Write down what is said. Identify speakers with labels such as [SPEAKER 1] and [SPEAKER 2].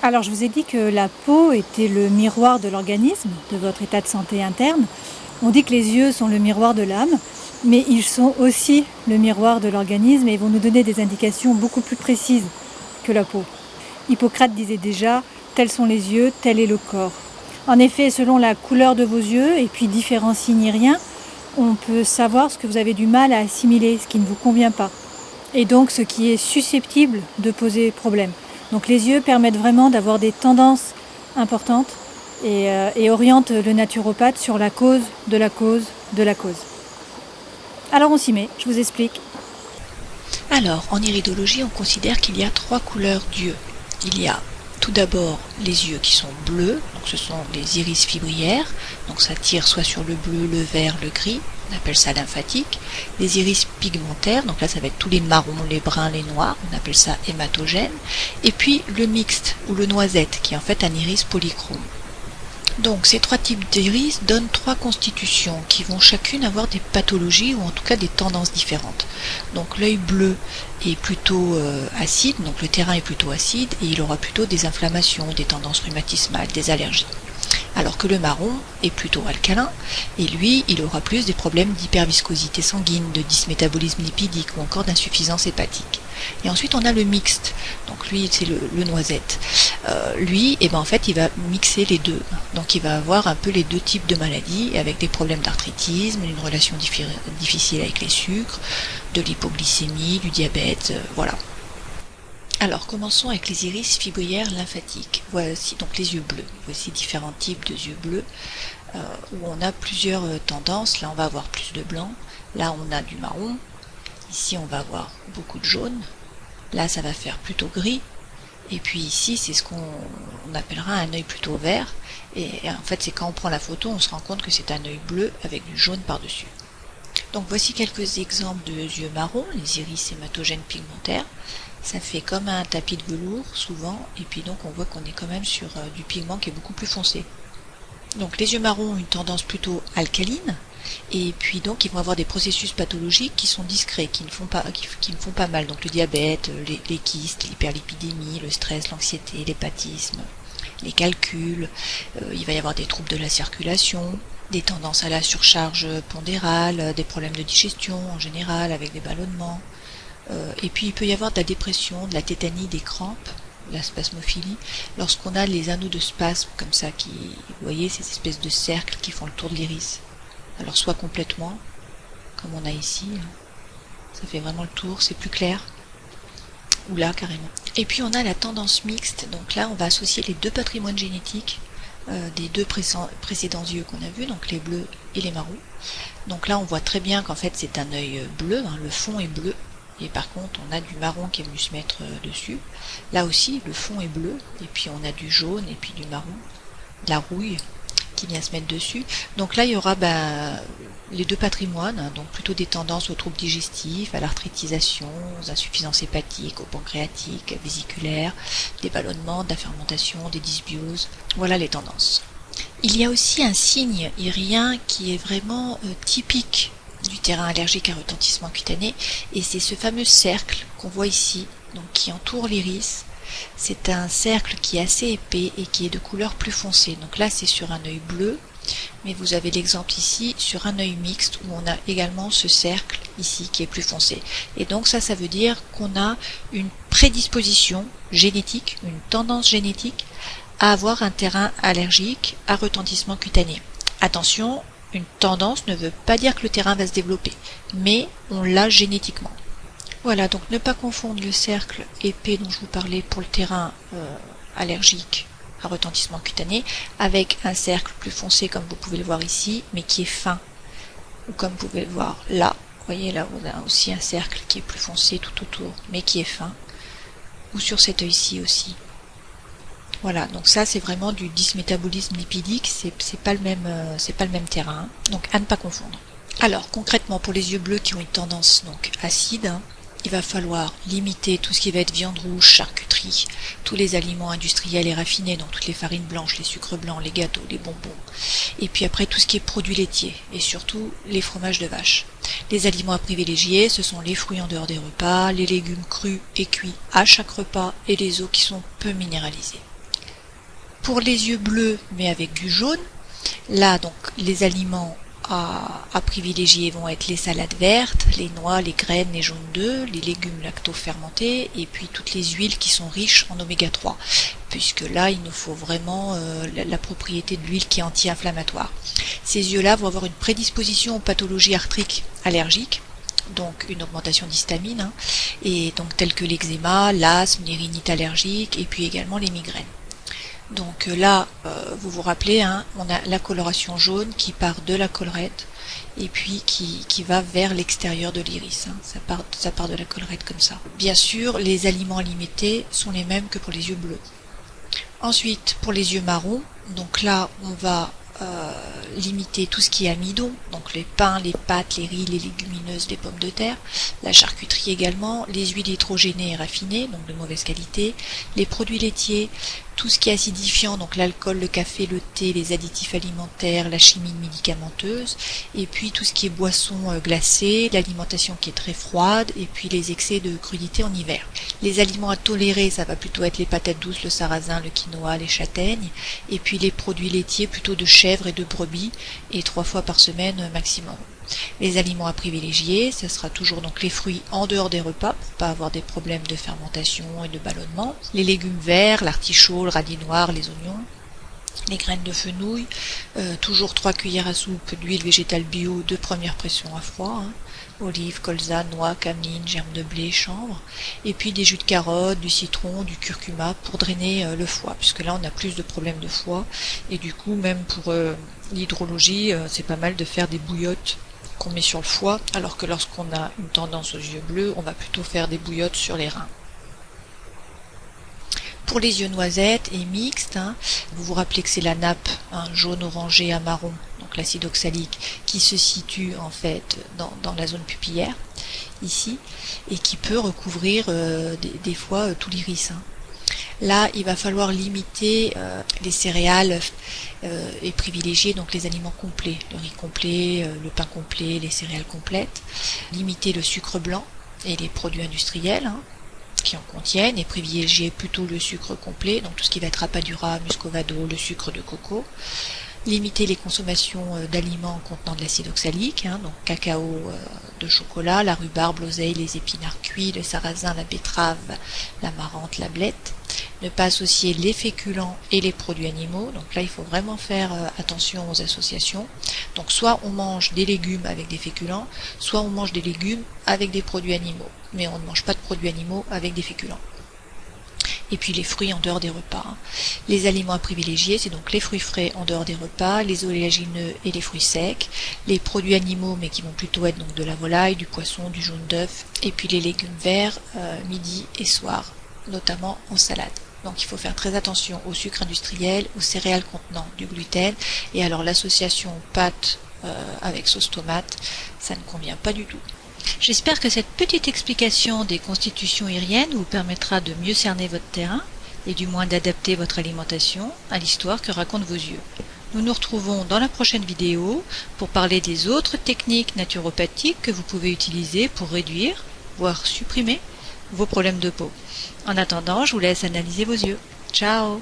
[SPEAKER 1] Alors je vous ai dit que la peau était le miroir de l'organisme, de votre état de santé interne. On dit que les yeux sont le miroir de l'âme, mais ils sont aussi le miroir de l'organisme et ils vont nous donner des indications beaucoup plus précises que la peau. Hippocrate disait déjà « tels sont les yeux, tel est le corps ». En effet, selon la couleur de vos yeux et puis différents signes iriens, on peut savoir ce que vous avez du mal à assimiler, ce qui ne vous convient pas, et donc ce qui est susceptible de poser problème. Donc les yeux permettent vraiment d'avoir des tendances importantes et orientent le naturopathe sur la cause de la cause de la cause. Alors on s'y met, je vous explique.
[SPEAKER 2] Alors, en iridologie, on considère qu'il y a 3 couleurs d'yeux. Il y a tout d'abord les yeux qui sont bleus, donc ce sont les iris fibrières, donc ça tire soit sur le bleu, le vert, le gris, on appelle ça lymphatique. Les iris pigmentaires, donc là ça va être tous les marrons, les bruns, les noirs, on appelle ça hématogène. Et puis le mixte ou le noisette, qui est en fait un iris polychrome. Donc ces 3 types d'iris donnent 3 constitutions qui vont chacune avoir des pathologies ou en tout cas des tendances différentes. Donc l'œil bleu est plutôt acide, donc le terrain est plutôt acide et il aura plutôt des inflammations, des tendances rhumatismales, des allergies. Alors que le marron est plutôt alcalin et lui il aura plus des problèmes d'hyperviscosité sanguine, de dysmétabolisme lipidique ou encore d'insuffisance hépatique. Et ensuite on a le mixte, donc lui c'est le noisette. Lui, en fait, il va mixer les deux. Donc il va avoir un peu les deux types de maladies, avec des problèmes d'arthritisme, une relation difficile avec les sucres, de l'hypoglycémie, du diabète, voilà. Alors commençons avec les iris fibrières lymphatiques. Voici donc les yeux bleus. Voici différents types de yeux bleus, où on a plusieurs tendances. Là on va avoir plus de blanc, là on a du marron, ici on va avoir beaucoup de jaune, là ça va faire plutôt gris. Et puis ici, c'est ce qu'on appellera un œil plutôt vert. Et en fait, c'est quand on prend la photo, on se rend compte que c'est un œil bleu avec du jaune par-dessus. Donc voici quelques exemples de yeux marrons, les iris hématogènes pigmentaires. Ça fait comme un tapis de velours, souvent. Et puis donc, on voit qu'on est quand même sur du pigment qui est beaucoup plus foncé. Donc les yeux marrons ont une tendance plutôt alcaline. Et puis donc ils vont avoir des processus pathologiques qui sont discrets, qui ne font pas mal, donc le diabète, les kystes, l'hyperlipidémie, le stress, l'anxiété, l'hépatisme, les calculs, il va y avoir des troubles de la circulation, des tendances à la surcharge pondérale, des problèmes de digestion en général avec des ballonnements, et puis il peut y avoir de la dépression, de la tétanie, des crampes, la spasmophilie, lorsqu'on a les anneaux de spasme comme ça, vous voyez ces espèces de cercles qui font le tour de l'iris. Alors soit complètement, comme on a ici, ça fait vraiment le tour, c'est plus clair, ou là carrément. Et puis on a la tendance mixte, donc là on va associer les deux patrimoines génétiques des deux précédents yeux qu'on a vus, donc les bleus et les marrons. Donc là on voit très bien qu'en fait c'est un œil bleu, le fond est bleu, et par contre on a du marron qui est venu se mettre dessus. Là aussi le fond est bleu, et puis on a du jaune et puis du marron, de la rouille qui vient se mettre dessus. Donc là il y aura les deux patrimoines, donc plutôt des tendances aux troubles digestifs, à l'arthritisation, aux insuffisances hépatiques, aux pancréatiques, vésiculaires, des ballonnements, de la fermentation, des dysbioses. Voilà les tendances. Il y a aussi un signe irien qui est vraiment typique du terrain allergique à retentissement cutané, et c'est ce fameux cercle qu'on voit ici, donc qui entoure l'iris. C'est un cercle qui est assez épais et qui est de couleur plus foncée. Donc là c'est sur un œil bleu, mais vous avez l'exemple ici sur un œil mixte où on a également ce cercle ici qui est plus foncé. Et donc ça veut dire qu'on a une prédisposition génétique, une tendance génétique à avoir un terrain allergique à retentissement cutané. Attention, une tendance ne veut pas dire que le terrain va se développer, mais on l'a génétiquement. Voilà, donc ne pas confondre le cercle épais dont je vous parlais pour le terrain allergique à retentissement cutané avec un cercle plus foncé comme vous pouvez le voir ici, mais qui est fin. Ou comme vous pouvez le voir là, vous voyez là on a aussi un cercle qui est plus foncé tout autour, mais qui est fin. Ou sur cet œil-ci aussi. Voilà, donc ça c'est vraiment du dysmétabolisme lipidique, c'est pas le même terrain, donc à ne pas confondre. Alors concrètement pour les yeux bleus qui ont une tendance donc acide, il va falloir limiter tout ce qui va être viande rouge, charcuterie, tous les aliments industriels et raffinés, donc toutes les farines blanches, les sucres blancs, les gâteaux, les bonbons. Et puis après tout ce qui est produits laitiers et surtout les fromages de vache. Les aliments à privilégier, ce sont les fruits en dehors des repas, les légumes crus et cuits à chaque repas et les eaux qui sont peu minéralisées. Pour les yeux bleus, mais avec du jaune, là, donc, les aliments à privilégier vont être les salades vertes, les noix, les graines, les jaunes d'œufs, les légumes lacto-fermentés et puis toutes les huiles qui sont riches en oméga 3, puisque là il nous faut vraiment la propriété de l'huile qui est anti-inflammatoire. Ces yeux-là vont avoir une prédisposition aux pathologies arthriques allergiques, donc une augmentation d'histamine, et donc telles que l'eczéma, l'asthme, les rhinites allergiques et puis également les migraines. Donc là, vous vous rappelez, on a la coloration jaune qui part de la collerette et puis qui va vers l'extérieur de l'iris. Ça part de la collerette comme ça. Bien sûr, les aliments limités sont les mêmes que pour les yeux bleus. Ensuite, pour les yeux marrons, donc là, on va limiter tout ce qui est amidon, donc les pains, les pâtes, les riz, les légumineuses, les pommes de terre, la charcuterie également, les huiles hydrogénées et raffinées, donc de mauvaise qualité, les produits laitiers, tout ce qui est acidifiant, donc l'alcool, le café, le thé, les additifs alimentaires, la chimie médicamenteuse, et puis tout ce qui est boissons glacées, l'alimentation qui est très froide, et puis les excès de crudité en hiver. Les aliments à tolérer, ça va plutôt être les patates douces, le sarrasin, le quinoa, les châtaignes, et puis les produits laitiers plutôt de chèvre et de brebis, et 3 fois par semaine maximum. Les aliments à privilégier, ce sera toujours donc les fruits en dehors des repas pour pas avoir des problèmes de fermentation et de ballonnement, les légumes verts, l'artichaut, le radis noir, les oignons, les graines de fenouil, toujours 3 cuillères à soupe d'huile végétale bio de première pression à froid, olives, colza, noix, cameline, germes de blé, chanvre, et puis des jus de carotte, du citron, du curcuma pour drainer le foie, puisque là on a plus de problèmes de foie, et du coup même pour l'hydrologie, c'est pas mal de faire des bouillottes qu'on met sur le foie, alors que lorsqu'on a une tendance aux yeux bleus, on va plutôt faire des bouillottes sur les reins. Pour les yeux noisettes et mixtes, vous vous rappelez que c'est la nappe jaune orangé à marron, donc l'acide oxalique, qui se situe en fait dans la zone pupillaire, ici, et qui peut recouvrir des fois tout l'iris. Là, il va falloir limiter les céréales et privilégier donc les aliments complets, le riz complet, le pain complet, les céréales complètes. Limiter le sucre blanc et les produits industriels qui en contiennent et privilégier plutôt le sucre complet, donc tout ce qui va être rapadura, muscovado, le sucre de coco. Limiter les consommations d'aliments contenant de l'acide oxalique, donc cacao de chocolat, la rhubarbe, l'oseille, les épinards cuits, le sarrasin, la betterave, l'amarante, la blette. Ne pas associer les féculents et les produits animaux, donc là il faut vraiment faire attention aux associations. Donc soit on mange des légumes avec des féculents, soit on mange des légumes avec des produits animaux, mais on ne mange pas de produits animaux avec des féculents. Et puis les fruits en dehors des repas. Les aliments à privilégier, c'est donc les fruits frais en dehors des repas, les oléagineux et les fruits secs, les produits animaux mais qui vont plutôt être donc de la volaille, du poisson, du jaune d'œuf, et puis les légumes verts midi et soir, notamment en salade. Donc il faut faire très attention au sucre industriel, aux céréales contenant du gluten, et alors l'association pâte avec sauce tomate, ça ne convient pas du tout. J'espère que cette petite explication des constitutions iriennes vous permettra de mieux cerner votre terrain et du moins d'adapter votre alimentation à l'histoire que racontent vos yeux. Nous nous retrouvons dans la prochaine vidéo pour parler des autres techniques naturopathiques que vous pouvez utiliser pour réduire, voire supprimer, vos problèmes de peau. En attendant, je vous laisse analyser vos yeux. Ciao!